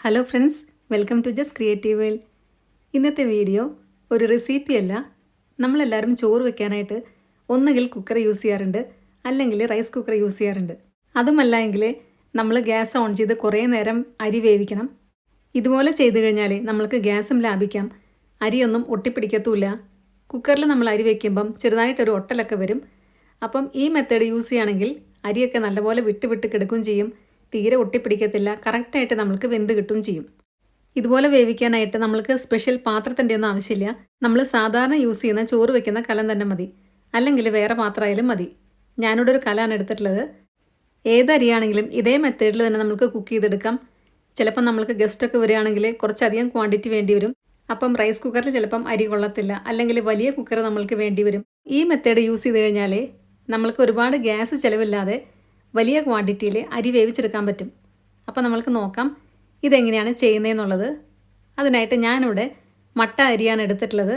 Hello friends, welcome to just creative world. ഇന്നത്തെ video ഒരു റെസിപ്പിയല്ല. നമ്മളെല്ലാവരും ചോറ് വെക്കാനായിട്ട് ഒന്നുകിൽ കുക്കർ യൂസ് ചെയ്യാറുണ്ട്, അല്ലെങ്കിൽ റൈസ് കുക്കർ യൂസ് ചെയ്യാറുണ്ട്. അതുമല്ല എങ്കിൽ നമ്മൾ ഗ്യാസ് ഓൺ ചെയ്ത് കുറേ നേരം അരി വേവിക്കണം. ഇതുപോലെ ചെയ്തു കഴിഞ്ഞാൽ നമ്മൾക്ക് ഗ്യാസും ലാഭിക്കാം, അരിയൊന്നും ഒട്ടിപ്പിടിക്കത്തുമില്ല. കുക്കറിൽ നമ്മൾ അരി വയ്ക്കുമ്പം ചെറുതായിട്ടൊരു ഒട്ടലൊക്കെ വരും. അപ്പം ഈ മെത്തേഡ് യൂസ് ചെയ്യുകയാണെങ്കിൽ അരിയൊക്കെ നല്ലപോലെ വിട്ട് വിട്ട് കിടക്കുകയും ചെയ്യും, തീരെ ഒട്ടിപ്പിടിക്കത്തില്ല, കറക്റ്റായിട്ട് നമ്മൾക്ക് വെന്ത് കിട്ടുകയും ചെയ്യും. ഇതുപോലെ വേവിക്കാനായിട്ട് നമ്മൾക്ക് സ്പെഷ്യൽ പാത്രത്തിൻ്റെ ഒന്നും ആവശ്യമില്ല. നമ്മൾ സാധാരണ യൂസ് ചെയ്യുന്ന ചോറ് വയ്ക്കുന്ന കലം തന്നെ മതി, അല്ലെങ്കിൽ വേറെ പാത്രമായാലും മതി. ഞാനിവിടെ ഒരു കലമാണ് എടുത്തിട്ടുള്ളത്. ഏതരിയാണെങ്കിലും ഇതേ മെത്തേഡിൽ തന്നെ നമുക്ക് കുക്ക് ചെയ്തെടുക്കാം. ചിലപ്പം നമ്മൾക്ക് ഗസ്റ്റൊക്കെ വരികയാണെങ്കിൽ കുറച്ചധികം ക്വാണ്ടിറ്റി വേണ്ടി വരും. അപ്പം റൈസ് കുക്കറിൽ ചിലപ്പം അരി കൊള്ളത്തില്ല, അല്ലെങ്കിൽ വലിയ കുക്കർ നമ്മൾക്ക് വേണ്ടി വരും. ഈ മെത്തേഡ് യൂസ് ചെയ്ത് കഴിഞ്ഞാൽ നമ്മൾക്ക് ഒരുപാട് ഗ്യാസ് ചിലവില്ലാതെ വലിയ ക്വാണ്ടിറ്റിയിൽ അരി വേവിച്ചെടുക്കാൻ പറ്റും. അപ്പോൾ നമ്മൾക്ക് നോക്കാം ഇതെങ്ങനെയാണ് ചെയ്യുന്നതെന്നുള്ളത്. അതിനായിട്ട് ഞാനിവിടെ മട്ട അരിയാണ് എടുത്തിട്ടുള്ളത്.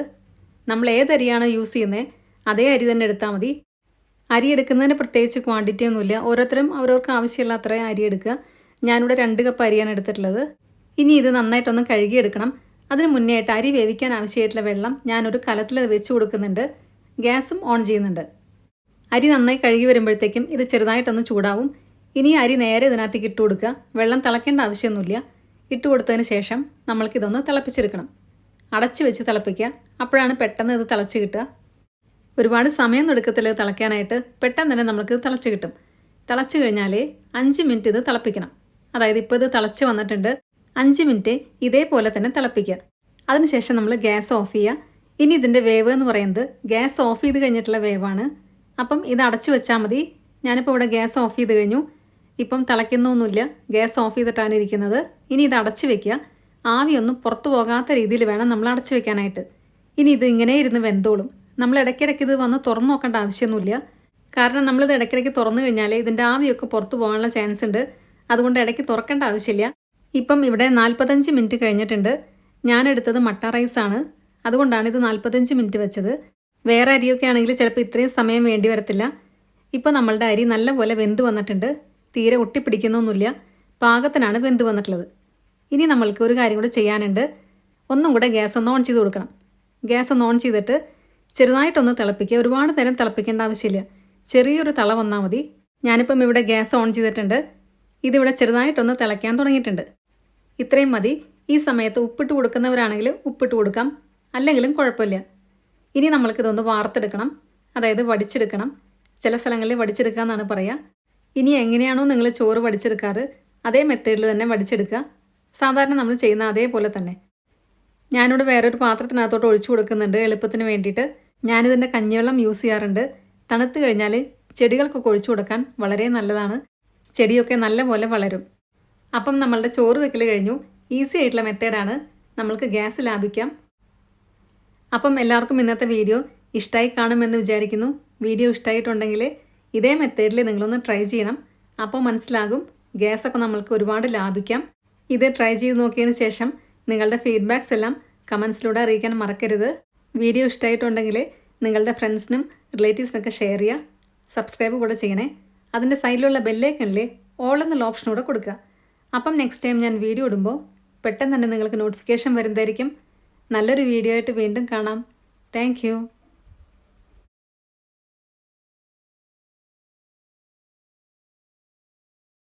നമ്മൾ ഏതരിയാണ് യൂസ് ചെയ്യുന്നത് അതേ അരി തന്നെ എടുത്താൽ മതി. അരി എടുക്കുന്നതിന് പ്രത്യേകിച്ച് ക്വാണ്ടിറ്റി ഒന്നുമില്ല, ഓരോരുത്തരും അവരവർക്ക് ആവശ്യമുള്ള അത്രയും അരി എടുക്കുക. ഞാനിവിടെ 2 കപ്പ് അരിയാണ് എടുത്തിട്ടുള്ളത്. ഇനി ഇത് നന്നായിട്ടൊന്ന് കഴുകിയെടുക്കണം. അതിന് മുന്നേ ആയിട്ട് അരി വേവിക്കാൻ ആവശ്യമായിട്ടുള്ള വെള്ളം ഞാനൊരു കലത്തിൽ വെച്ച് കൊടുക്കുന്നുണ്ട്. ഗ്യാസും ഓൺ ചെയ്യുന്നുണ്ട്. അരി നന്നായി കഴുകി വരുമ്പോഴത്തേക്കും ഇത് ചെറുതായിട്ടൊന്ന് ചൂടാവും. ഇനി അരി നേരെ ഇതിനകത്തേക്ക് ഇട്ട് കൊടുക്കുക. വെള്ളം തിളയ്ക്കേണ്ട ആവശ്യമൊന്നുമില്ല. ഇട്ട് കൊടുത്തതിന് ശേഷം നമ്മൾക്കിതൊന്ന് തിളപ്പിച്ചെടുക്കണം. അടച്ച് വെച്ച് തിളപ്പിക്കുക, അപ്പോഴാണ് പെട്ടെന്ന് ഇത് തിളച്ച് കിട്ടുക. ഒരുപാട് സമയമൊന്നും എടുക്കത്തില്ല തിളയ്ക്കാനായിട്ട്, പെട്ടെന്ന് തന്നെ നമുക്ക് തിളച്ച് കിട്ടും. തിളച്ച് കഴിഞ്ഞാൽ 5 മിനിറ്റ് ഇത് തിളപ്പിക്കണം. അതായത് ഇപ്പോൾ ഇത് തിളച്ച് വന്നിട്ടുണ്ട്. 5 മിനിറ്റ് ഇതേപോലെ തന്നെ തിളപ്പിക്കുക. അതിനുശേഷം നമ്മൾ ഗ്യാസ് ഓഫ് ചെയ്യുക. ഇനി ഇതിൻ്റെ വേവ് എന്ന് പറയുന്നത് ഗ്യാസ് ഓഫ് ചെയ്ത് കഴിഞ്ഞിട്ടുള്ള വേവാണ്. അപ്പം ഇത് അടച്ച് വെച്ചാൽ മതി. ഞാനിപ്പോൾ ഇവിടെ ഗ്യാസ് ഓഫ് ചെയ്ത് കഴിഞ്ഞു. ഇപ്പം തിളയ്ക്കുന്നൊന്നുമില്ല, ഗ്യാസ് ഓഫ് ചെയ്തിട്ടാണ് ഇരിക്കുന്നത്. ഇനി ഇത് അടച്ച് വെക്കുക. ആവിയൊന്നും പുറത്തു പോകാത്ത രീതിയിൽ വേണം നമ്മൾ അടച്ച് വെക്കാനായിട്ട്. ഇനി ഇത് ഇങ്ങനെ ഇരുന്ന് വെന്തോളും. നമ്മൾ ഇടയ്ക്കിടയ്ക്ക് ഇത് വന്ന് തുറന്നു നോക്കേണ്ട ആവശ്യമൊന്നുമില്ല. കാരണം നമ്മളിത് ഇടയ്ക്കിടയ്ക്ക് തുറന്നു കഴിഞ്ഞാൽ ഇതിൻ്റെ ആവിയൊക്കെ പുറത്തു പോകാനുള്ള ചാൻസ് ഉണ്ട്. അതുകൊണ്ട് ഇടയ്ക്ക് തുറക്കേണ്ട ആവശ്യമില്ല. ഇപ്പം ഇവിടെ 45 മിനിറ്റ് കഴിഞ്ഞിട്ടുണ്ട്. ഞാനെടുത്തത് മട്ട റൈസാണ്, അതുകൊണ്ടാണ് ഇത് 45 മിനിറ്റ് വെച്ചത്. വേറെ അരിയൊക്കെ ആണെങ്കിൽ ചിലപ്പോൾ ഇത്രയും സമയം വേണ്ടി വരത്തില്ല. ഇപ്പോൾ നമ്മളുടെ അരി നല്ലപോലെ വെന്ത് വന്നിട്ടുണ്ട്. തീരെ ഒട്ടിപ്പിടിക്കുന്നൊന്നുമില്ല, പാകത്തിനാണ് വെന്ത് വന്നിട്ടുള്ളത്. ഇനി നമ്മൾക്ക് ഒരു കാര്യം കൂടെ ചെയ്യാനുണ്ട്. ഒന്നും കൂടെ ഗ്യാസ് ഒന്ന് ഓൺ ചെയ്ത് കൊടുക്കണം. ഗ്യാസ് ഒന്ന് ഓൺ ചെയ്തിട്ട് ചെറുതായിട്ടൊന്ന് തിളപ്പിക്കുക. ഒരുപാട് നേരം തിളപ്പിക്കേണ്ട ആവശ്യമില്ല, ചെറിയൊരു തിള വന്നാൽ മതി. ഞാനിപ്പം ഇവിടെ ഗ്യാസ് ഓൺ ചെയ്തിട്ടുണ്ട്. ഇതിവിടെ ചെറുതായിട്ടൊന്ന് തിളയ്ക്കാൻ തുടങ്ങിയിട്ടുണ്ട്. ഇത്രയും മതി. ഈ സമയത്ത് ഉപ്പിട്ട് കൊടുക്കുന്നവരാണെങ്കിൽ ഉപ്പിട്ട് കൊടുക്കാം, അല്ലെങ്കിലും കുഴപ്പമില്ല. ഇനി നമ്മൾക്കിതൊന്ന് വാർത്തെടുക്കണം, അതായത് വടിച്ചെടുക്കണം. ചില സ്ഥലങ്ങളിൽ വടിച്ചെടുക്കുക എന്നാണ് പറയുക. ഇനി എങ്ങനെയാണോ നിങ്ങൾ ചോറ് വടിച്ചെടുക്കാറ് അതേ മെത്തേഡിൽ തന്നെ വടിച്ചെടുക്കുക. സാധാരണ നമ്മൾ ചെയ്യുന്ന അതേപോലെ തന്നെ. ഞാനിവിടെ വേറൊരു പാത്രത്തിനകത്തോട്ട് ഒഴിച്ചു കൊടുക്കുന്നുണ്ട് എളുപ്പത്തിന് വേണ്ടിയിട്ട്. ഞാനിതിൻ്റെ കഞ്ഞിവെള്ളം യൂസ് ചെയ്യാറുണ്ട്. തണുത്ത് കഴിഞ്ഞാൽ ചെടികൾക്കൊക്കെ ഒഴിച്ചു കൊടുക്കാൻ വളരെ നല്ലതാണ്. ചെടിയൊക്കെ നല്ലപോലെ വളരും. അപ്പം നമ്മളുടെ ചോറ് വെക്കൽ കഴിഞ്ഞു. ഈസി ആയിട്ടുള്ള മെത്തേഡാണ്, നമ്മൾക്ക് ഗ്യാസ് ലാഭിക്കാം. അപ്പം എല്ലാവർക്കും ഇന്നത്തെ വീഡിയോ ഇഷ്ടമായി കാണുമെന്ന് വിചാരിക്കുന്നു. വീഡിയോ ഇഷ്ടമായിട്ടുണ്ടെങ്കിൽ ഇതേ മെത്തേഡിൽ നിങ്ങളൊന്ന് ട്രൈ ചെയ്യണം. അപ്പോൾ മനസ്സിലാകും ഗ്യാസൊക്കെ നമ്മൾക്ക് ഒരുപാട് ലാഭിക്കാം. ഇത് ട്രൈ ചെയ്ത് നോക്കിയതിന് ശേഷം നിങ്ങളുടെ ഫീഡ്ബാക്സ് എല്ലാം കമൻസിലൂടെ അറിയിക്കാൻ മറക്കരുത്. വീഡിയോ ഇഷ്ടമായിട്ടുണ്ടെങ്കിൽ നിങ്ങളുടെ ഫ്രണ്ട്സിനും റിലേറ്റീവ്സിനൊക്കെ ഷെയർ ചെയ്യുക. സബ്സ്ക്രൈബ് കൂടെ ചെയ്യണേ. അതിൻ്റെ സൈഡിലുള്ള ബെല്ലൈക്കണിൽ ഓൾ എന്നുള്ള ഓപ്ഷൻ കൂടെ കൊടുക്കുക. അപ്പം നെക്സ്റ്റ് ടൈം ഞാൻ വീഡിയോ ഇടുമ്പോൾ പെട്ടെന്ന് തന്നെ നിങ്ങൾക്ക് നോട്ടിഫിക്കേഷൻ വരുന്നതായിരിക്കും. നല്ലൊരു വീഡിയോ ആയിട്ട് വീണ്ടും കാണാം. Thank you.